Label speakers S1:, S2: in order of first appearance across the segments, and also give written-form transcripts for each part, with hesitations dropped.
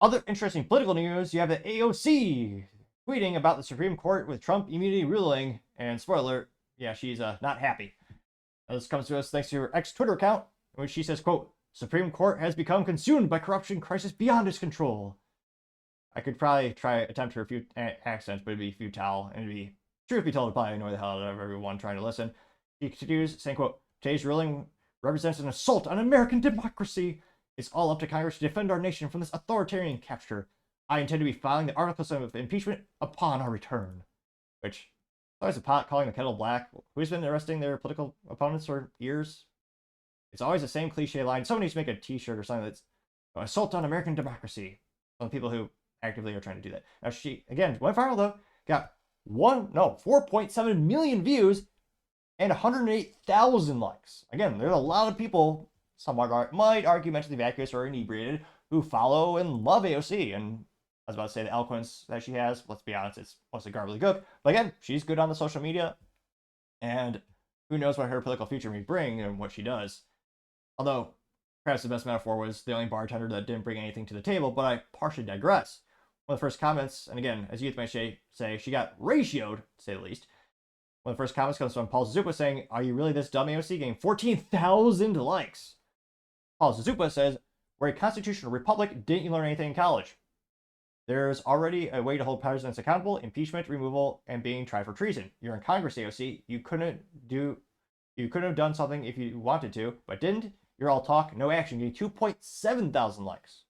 S1: Other interesting political news, you have the AOC tweeting about the Supreme Court with Trump immunity ruling, and spoiler, yeah, she's not happy. This comes to us thanks to her ex-Twitter account, in which she says, quote, Supreme Court has become consumed by corruption crisis beyond its control. I could probably attempt her few accents, but it'd be futile, and it'd be, truth be told, it'd probably annoy the hell out of everyone trying to listen. She continues saying, quote, today's ruling represents an assault on American democracy. It's all up to Congress to defend our nation from this authoritarian capture. I intend to be filing the articles of impeachment upon our return. Which, always a pot calling the kettle black. Who's been arresting their political opponents for years? It's always the same cliche line. Someone needs to make a t-shirt or something that's assault on American democracy. Some people who actively are trying to do that. Now she, again, went viral though. Got 4.7 million views and 108,000 likes. Again, there's a lot of people, some might argue mentally vacuous or inebriated, who follow and love AOC. And I was about to say the eloquence that she has, let's be honest, it's mostly garbly gook. But again, she's good on the social media, and who knows what her political future may bring and what she does. Although, perhaps the best metaphor was the only bartender that didn't bring anything to the table, but I partially digress. One of the first comments, and again, as youth might say, she got ratioed, to say the least. One of the first comments comes from Paul Zazupa saying, are you really this dumb, AOC? Getting 14,000 likes. Paul Zazupa says, we're a constitutional republic, didn't you learn anything in college? There's already a way to hold presidents accountable, impeachment, removal, and being tried for treason. You're in Congress, AOC. You couldn't have done something if you wanted to, but didn't. You're all talk, no action, getting 2.7 thousand likes.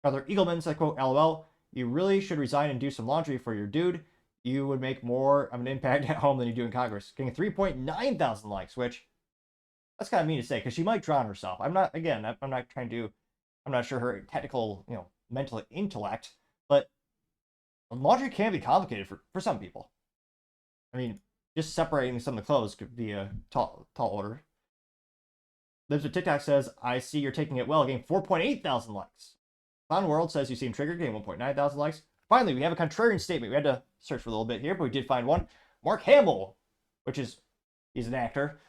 S1: Brother Eagleman said, quote, LOL, you really should resign and do some laundry for your dude. You would make more of an impact at home than you do in Congress. Getting 3.9 thousand likes, which, that's kind of mean to say, because she might drown herself. I'm not sure her technical, mental intellect, but laundry can be complicated for some people. I mean, just separating some of the clothes could be a tall order. Lives with TikTok says, I see you're taking it well, getting 4.8 thousand likes. Clown World says you seem triggered, getting 1.9 thousand likes. Finally, we have a contrarian statement. We had to search for a little bit here, but we did find one. Mark Hamill, he's an actor.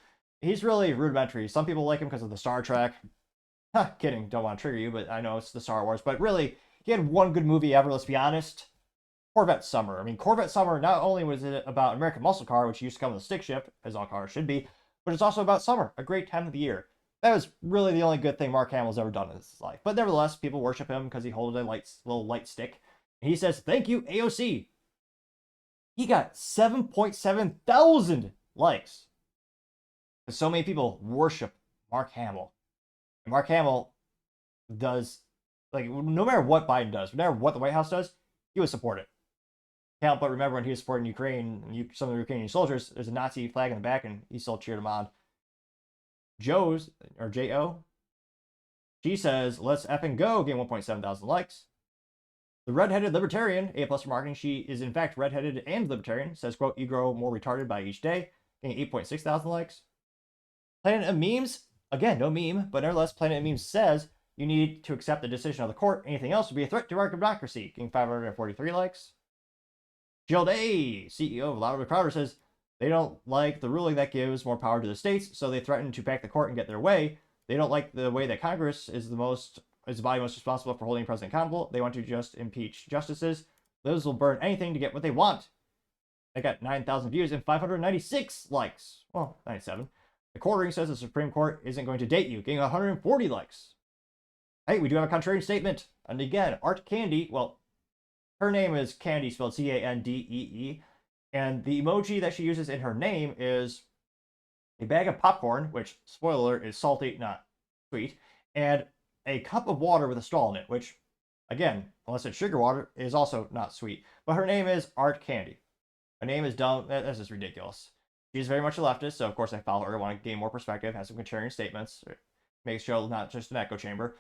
S1: He's really rudimentary. Some people like him because of the Star Trek. Kidding, don't want to trigger you, but I know it's the Star Wars. But really, he had one good movie ever, let's be honest. Corvette Summer. I mean, Corvette Summer, not only was it about American muscle car, which used to come with a stick shift, as all cars should be, but it's also about summer, a great time of the year. That was really the only good thing Mark Hamill's ever done in his life. But nevertheless, people worship him because he holds a little light stick. And he says, thank you, AOC. He got 7.7 thousand likes. Because so many people worship Mark Hamill. And Mark Hamill does, no matter what Biden does, no matter what the White House does, he would support it. Can't help but remember when he was supporting Ukraine, and some of the Ukrainian soldiers, there's a Nazi flag in the back, and he still cheered him on. J.O., she says, let's effing go, getting 1.7 thousand likes. The redheaded libertarian, A+ for marketing, she is in fact redheaded and libertarian, says, quote, you grow more retarded by each day, getting 8.6 thousand likes. Planet of Memes, again, no meme, but nevertheless, Planet of Memes says you need to accept the decision of the court. Anything else would be a threat to our democracy, getting 543 likes. Jill Day, CEO of Louder Crowder, says they don't like the ruling that gives more power to the states, so they threaten to pack the court and get their way. They don't like the way that Congress is the body most responsible for holding the president accountable. They want to just impeach justices. Those will burn anything to get what they want. They got 9,000 views and 596 likes. Well, 97. The quartering says the Supreme Court isn't going to date you, getting 140 likes. Hey, we do have a contrarian statement. And again, Art Candy, well, her name is Candy, spelled Candee, and the emoji that she uses in her name is a bag of popcorn, which, spoiler alert, is salty, not sweet, and a cup of water with a straw in it, which, again, unless it's sugar water, is also not sweet. But her name is Art Candy. Her name is dumb. That's just ridiculous. She's very much a leftist, so of course I follow her. I want to gain more perspective, have some contrarian statements, make sure not just an echo chamber.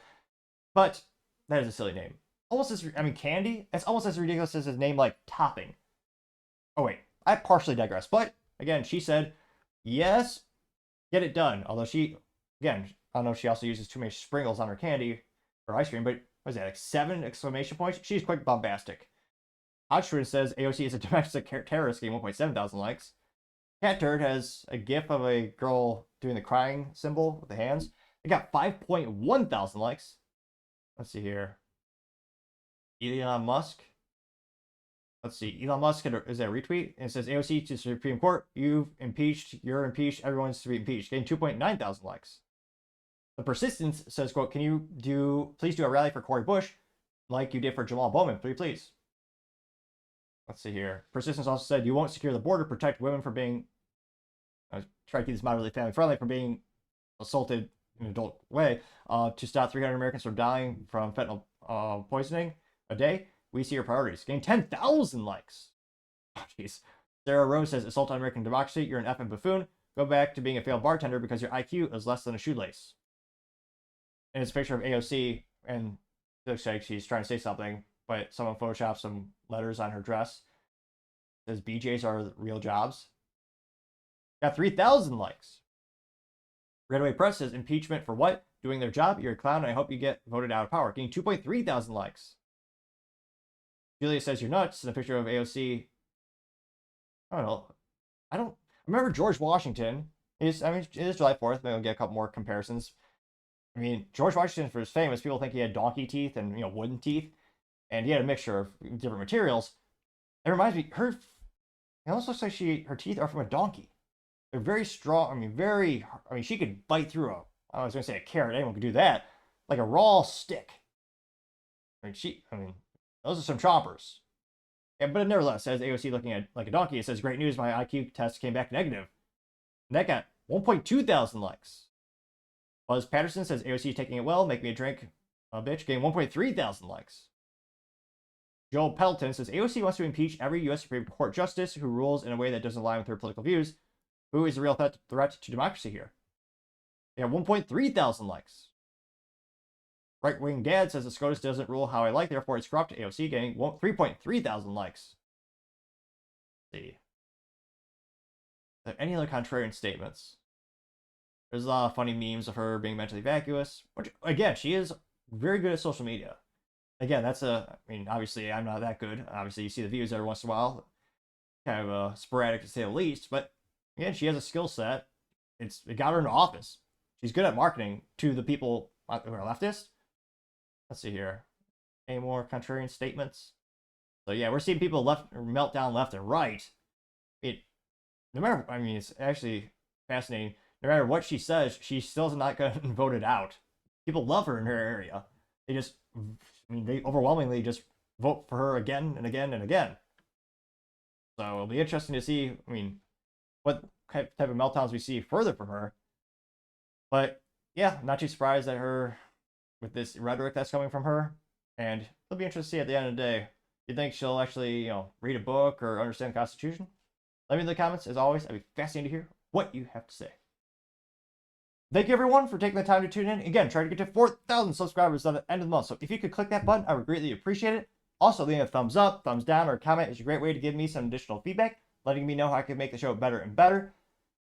S1: But that is a silly name. Candy, it's almost as ridiculous as his name, like Topping. Oh wait, I partially digress. But again, she said, yes, get it done. Although I don't know if she also uses too many sprinkles on her candy or ice cream, but what is that, like 7 exclamation points? She's quite bombastic. Hodgson says AOC is a domestic terrorist, getting 1.7 thousand likes. Cat Turd has a gif of a girl doing the crying symbol with the hands. It got 5.1 thousand likes. Let's see here. Elon Musk. Let's see. Elon Musk is that a retweet? And it says AOC to Supreme Court. You're impeached. Everyone's to be impeached. Getting 2.9 thousand likes. The Persistence says, quote, can you please do a rally for Cori Bush like you did for Jamal Bowman? Please. Let's see here. Persistence also said, you won't secure the border, protect women from being, I try to keep this moderately family friendly, from being assaulted in an adult way, to stop 300 Americans from dying from fentanyl poisoning a day. We see your priorities. Getting 10,000 likes. Oh, jeez. Sarah Rose says, assault on American democracy. You're an effing buffoon. Go back to being a failed bartender because your IQ is less than a shoelace. And it's a picture of AOC, and it looks like she's trying to say something, but someone photoshopped some letters on her dress. It says BJ's are real jobs. Got 3,000 likes. Redway Press says, impeachment for what? Doing their job? You're a clown, and I hope you get voted out of power. Getting 2.3 thousand likes. Julia says, you're nuts. And a picture of AOC. I don't know. I remember George Washington. It is July 4th. Maybe we'll get a couple more comparisons. I mean, George Washington was famous. People think he had donkey teeth and, wooden teeth. And he had a mixture of different materials. It reminds me, it almost looks like her teeth are from a donkey. They're very strong. She could bite through I was going to say a carrot. Anyone could do that. Like a raw stick. Those are some choppers. Yeah, but it nevertheless says AOC looking at like a donkey. It says, great news, my IQ test came back negative. And that got 1.2 thousand likes. Buzz Patterson says, AOC taking it well, make me a drink, bitch, getting 1.3 thousand likes. Joel Pelton says, AOC wants to impeach every U.S. Supreme Court justice who rules in a way that doesn't align with her political views. Who is the real threat to democracy here? They have 1.3 thousand likes. Right-wing dad says the SCOTUS doesn't rule how I like, therefore it's corrupt. AOC getting 3.3 thousand likes. Let's see. Are there any other contrarian statements? There's a lot of funny memes of her being mentally vacuous. Which, again, she is very good at social media. Again, obviously I'm not that good. Obviously you see the views every once in a while. Kind of sporadic to say the least. But, again, she has a skill set. It got her into office. She's good at marketing to the people who are leftist. Let's see here. Any more contrarian statements? So yeah, we're seeing people melt down left and right. It's actually fascinating. No matter what she says, she still's not getting voted out. People love her in her area. They overwhelmingly just vote for her again and again and again. So it'll be interesting to see, what type of meltdowns we see further from her. But yeah, not too surprised at her with this rhetoric that's coming from her. And it'll be interesting to see at the end of the day. Do you think she'll actually, read a book or understand the Constitution? Let me know in the comments. As always, I'd be fascinated to hear what you have to say. Thank you, everyone, for taking the time to tune in. Again, trying to get to 4,000 subscribers at the end of the month. So if you could click that button, I would greatly appreciate it. Also, leaving a thumbs up, thumbs down, or a comment is a great way to give me some additional feedback, letting me know how I can make the show better and better.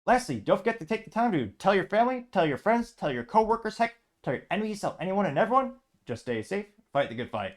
S1: Lastly, don't forget to take the time to tell your family, tell your friends, tell your coworkers, heck, tell your enemies, tell anyone and everyone. Just stay safe, fight the good fight.